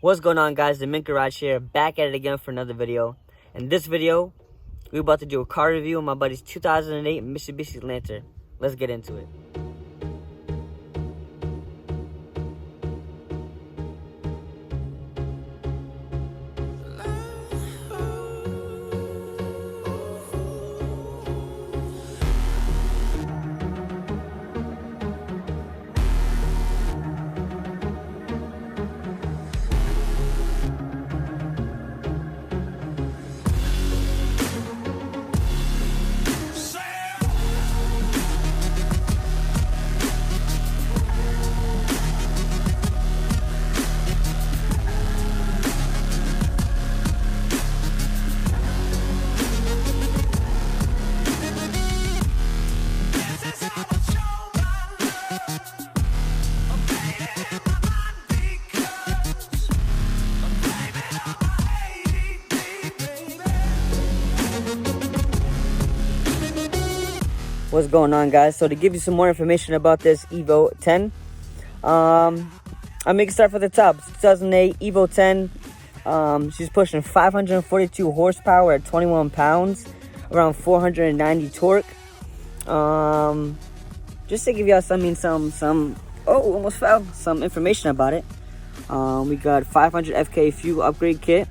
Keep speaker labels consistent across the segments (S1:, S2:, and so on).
S1: What's going on, guys? The Mint Garage here, back at it again for another video. In this video, we're about to do a car review on my buddy's 2008 Mitsubishi Lancer. Let's get into it. What's going on, guys? So to give you some more information about this Evo 10, I'm gonna start from the top. It's 2008 Evo 10. She's pushing 542 horsepower at 21 pounds, around 490 torque. Just to give y'all some information about it. We got 500 FK fuel upgrade kit,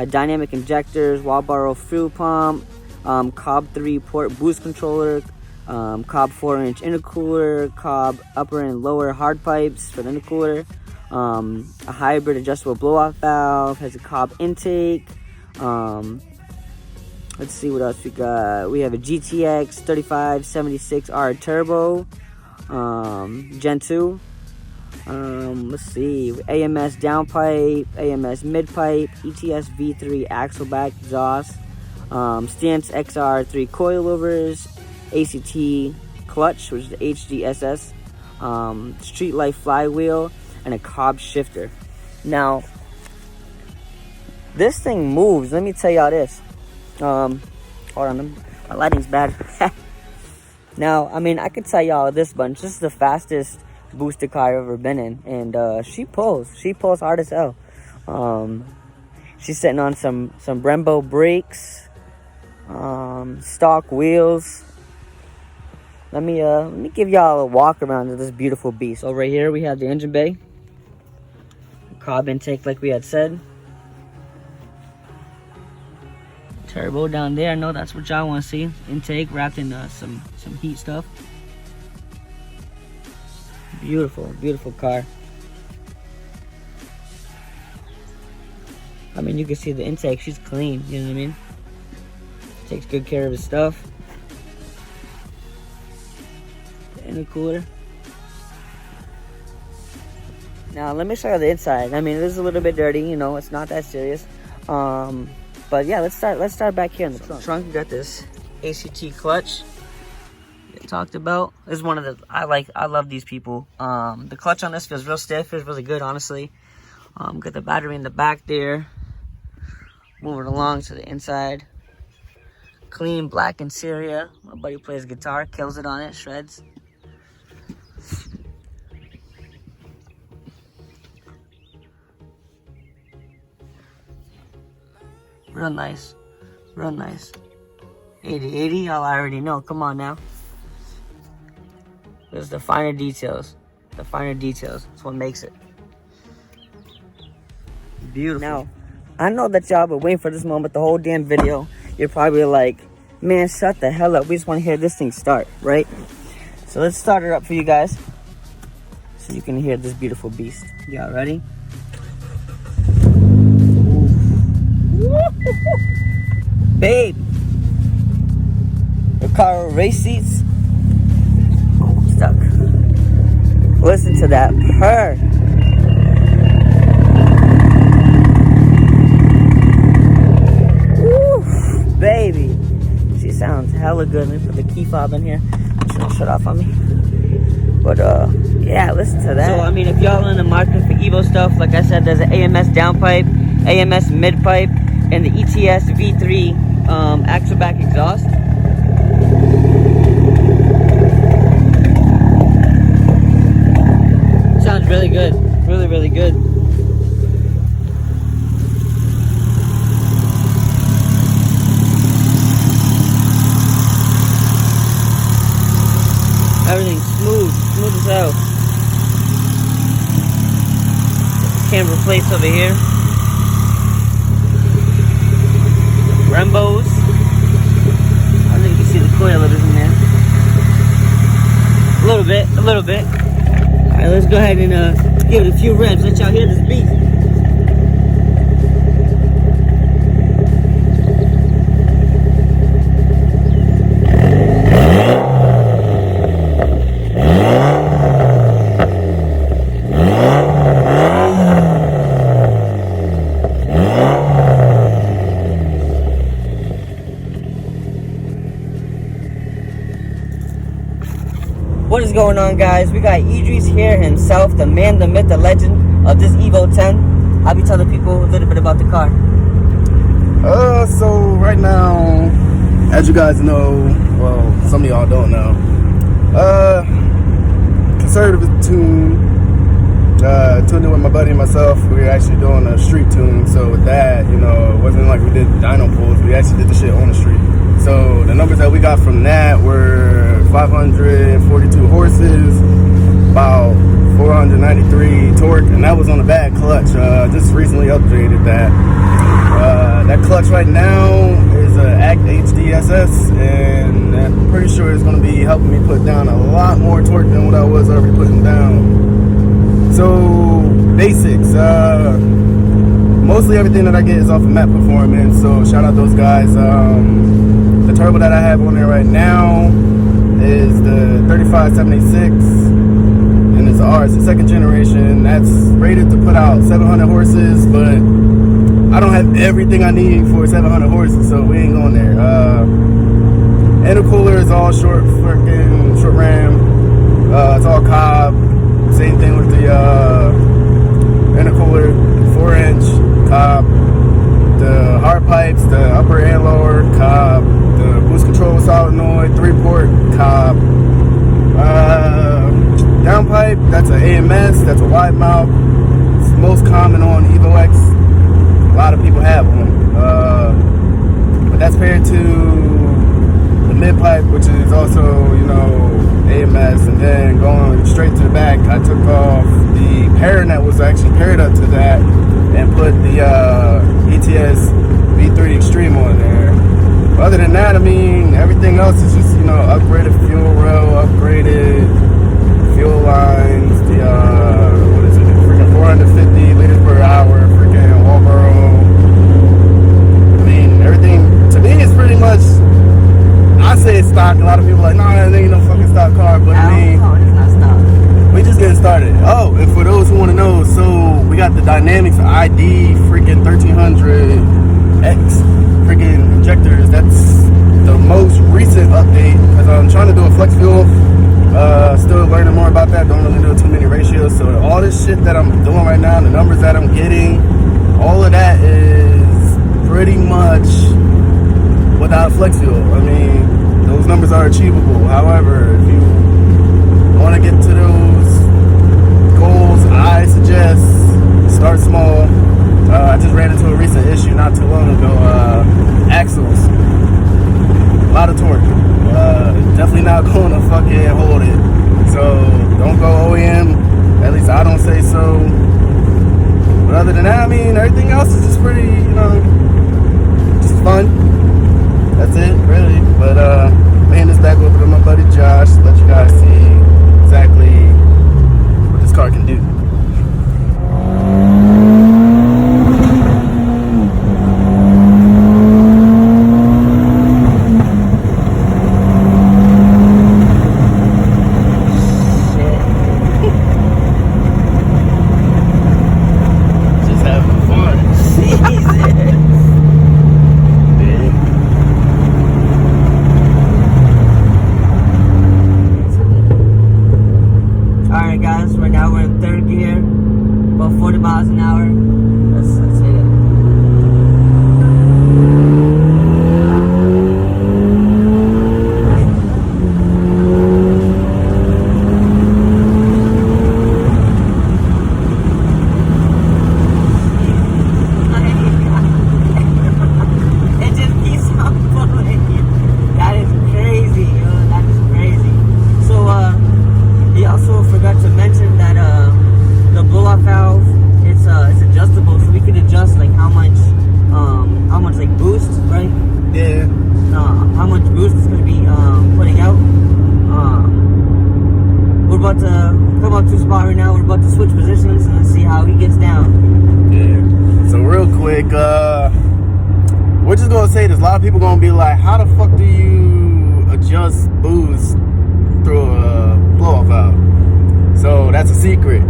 S1: dynamic injectors, Walboro fuel pump, Cobb 3 port boost controller, Cobb 4-inch intercooler, Cobb upper and lower hard pipes for the intercooler, a hybrid adjustable blowout valve, has a Cobb intake. Let's see what else we got. We have a GTX 3576R turbo, Gen 2. Let's see, AMS downpipe, AMS midpipe, ETS V3 axle back exhaust, Stance XR3 coilovers, ACT clutch, which is the HDSS, Street Life flywheel, and a Cobb shifter. Now, this thing moves. Let me tell y'all this. Hold on, my lighting's bad. Now, I mean, I could tell y'all this bunch. This is the fastest boosted car I've ever been in, and she pulls hard as hell. She's sitting on some Brembo brakes, stock wheels. Let me give y'all a walk around of this beautiful beast. So right here we have the engine bay, Cobb intake like we had said, turbo down there. I know that's what y'all want to see. Intake wrapped in some heat stuff. Beautiful car. I mean, you can see the intake. She's clean. You know what I mean? Takes good care of his stuff. Intercooler. Now let me show you the inside. I mean, it is a little bit dirty, you know, it's not that serious. But yeah, let's start back here in the trunk. You got this ACT clutch we talked about. This is one of the I love these people. The clutch on this feels real stiff, feels really good, honestly. Got the battery in the back there. Moving along to the inside. Clean black interior. My buddy plays guitar, kills it on it, shreds. Real nice. 80, y'all already know. Come on now. There's the finer details. That's what makes it beautiful. Now, I know that y'all been waiting for this moment the whole damn video. You're probably like, man, shut the hell up. We just want to hear this thing start, right? So let's start it up for you guys, so you can hear this beautiful beast. Y'all ready? Babe, the car with race seats. Oh, stuck. Listen to that purr. Woo, baby, she sounds hella good. Let me put the key fob in here. She'll shut off on me. But yeah, listen to that. So I mean, if y'all in the market for Evo stuff, like I said, there's an AMS downpipe, AMS midpipe, and the ETS V3 axle back exhaust. Sounds really good. Really, really good. camber plates over here. Brembos. I don't think you can see the coilovers in there. A little bit. Alright, let's go ahead and give it a few revs. Let y'all hear this beat. What is going on, guys? We got Idris here himself, the man, the myth, the legend of this Evo 10. I'll be telling people a little bit about the car.
S2: So right now, as you guys know, well, some of y'all don't know, conservative tune, tuned in with my buddy and myself. We were actually doing a street tune, so with that, you know, it wasn't like we did dyno pulls, we actually did the shit on the street. So the numbers that we got from that were 542 horses, about 493 torque, and that was on a bad clutch. Just recently upgraded that. That clutch right now is a Act HDSS, and I'm pretty sure it's going to be helping me put down a lot more torque than what I was already putting down. So basics, mostly everything that I get is off of Map Performance, so shout out those guys. The turbo that I have on there right now is the 35786, and it's ours, the second generation. That's rated to put out 700 horses, but I don't have everything I need for 700 horses, so we ain't going there. Intercooler is all short ram. It's all Cobb. Same thing with the intercooler, 4-inch Cobb. The hard pipes, the upper and lower, Cobb. The boost control solenoid, 3-port, Cobb. Downpipe, that's an AMS, that's a wide mouth. It's most common on Evo X. A lot of people have one. But that's paired to the mid pipe, which is also, you know, AMS. And then going straight to the back, I took off the pairing that was actually paired up to that and put the ETS V3 Extreme on there. But other than that, I mean, everything else is just, you know, upgraded fuel rail, upgraded fuel lines, the, what is it, freaking 450 liters per hour, freaking walkaround. I mean, everything, to me, is pretty much, I say it's stock. A lot of people are like, nah, that ain't no fucking stock car, but I mean,
S1: no, it's not stock.
S2: We just getting started. Oh, and for those who want to know, so we got the Dynamics ID freaking 1300X freaking injectors. That's the most recent update because I'm trying to do a flex fuel. Still learning more about that. Don't really know too many ratios. So all this shit that I'm doing right now, the numbers that I'm getting, all of that is pretty much without flex fuel. I mean, those numbers are achievable. However, if you want to get to those goals, I suggest start small. I just ran into a recent issue not too long ago. Axles, a lot of torque. Definitely not going to fucking hold it. So don't go OEM. At least I don't say so. But other than that, I mean, everything else is just pretty, you know, just fun. That's it, really. But I'm handing this back over to my buddy Josh to let you guys see exactly what this car can do.
S1: Alright guys, right now we're in third gear.
S2: Because a lot of people gonna be like, how the fuck do you adjust boost through a blow-off valve? So that's a secret.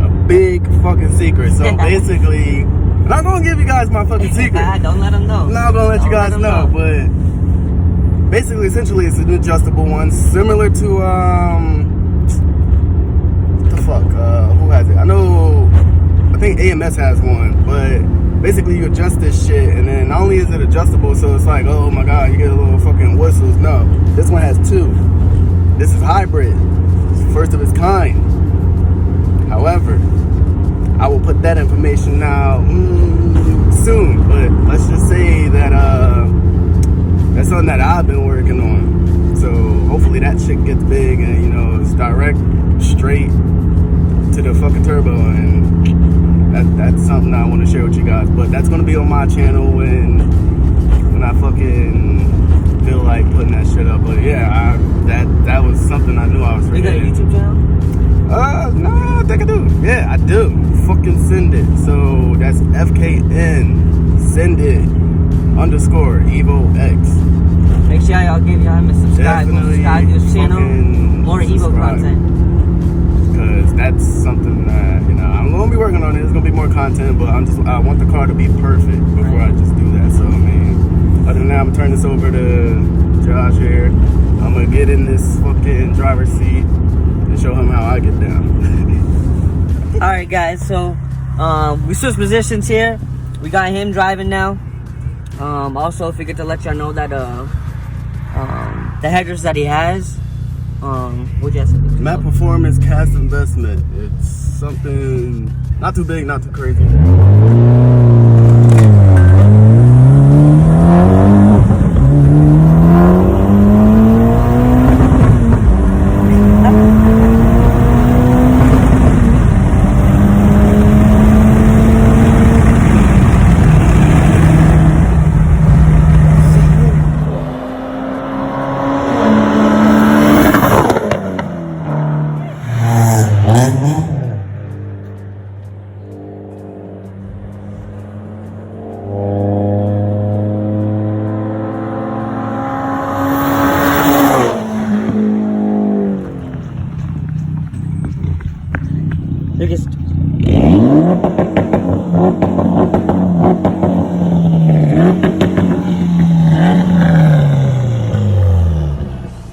S2: A big fucking secret. So basically, I'm not gonna give you guys my fucking secret.
S1: Don't let them know.
S2: I'm not gonna let you guys know, but basically, essentially, it's an adjustable one, similar to what the fuck? Who has it? I think AMS has one, but basically, you adjust this shit, and then not only is it adjustable, so it's like, oh my god, you get a little fucking whistles. No, this one has two. This is hybrid. It's the first of its kind. However, I will put that information out soon, but let's just say that that's something that I've been working on. So hopefully that shit gets big and, you know, it's direct, straight to the fucking turbo, and that's something I want to share with you guys. But that's going to be on my channel when I fucking feel like putting that shit up. But yeah, that was something I knew I was forgetting.
S1: You got a YouTube channel?
S2: No, I think I do. Yeah, I do. Fucking send it. So that's FKN send it _ Evo X.
S1: Make sure y'all give him a subscribe. Subscribe to his channel. More Evo content.
S2: Because that's something that, you know, I'm gonna be working on it. There's gonna be more content, but I want the car to be perfect before I just do that. So I mean, other than that, I'm gonna turn this over to Josh here. I'm gonna get in this fucking driver's seat and show him how I get down.
S1: All right, guys. So we switched positions here. We got him driving now. Also, forget to let y'all know that the headers that he has. What you say?
S2: Map Performance Cast Investment. It's something not too big, not too crazy.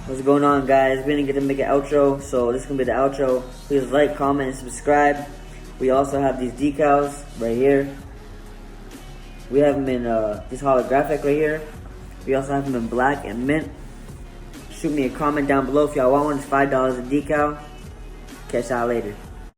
S1: What's going on, guys? We're gonna make an outro, so this is gonna be the outro. Please like, comment, and subscribe. We also have these decals right here. We have them in this holographic right here. We also have them in black and mint. Shoot me a comment down below if y'all want one. It's $5 a decal. Catch y'all later.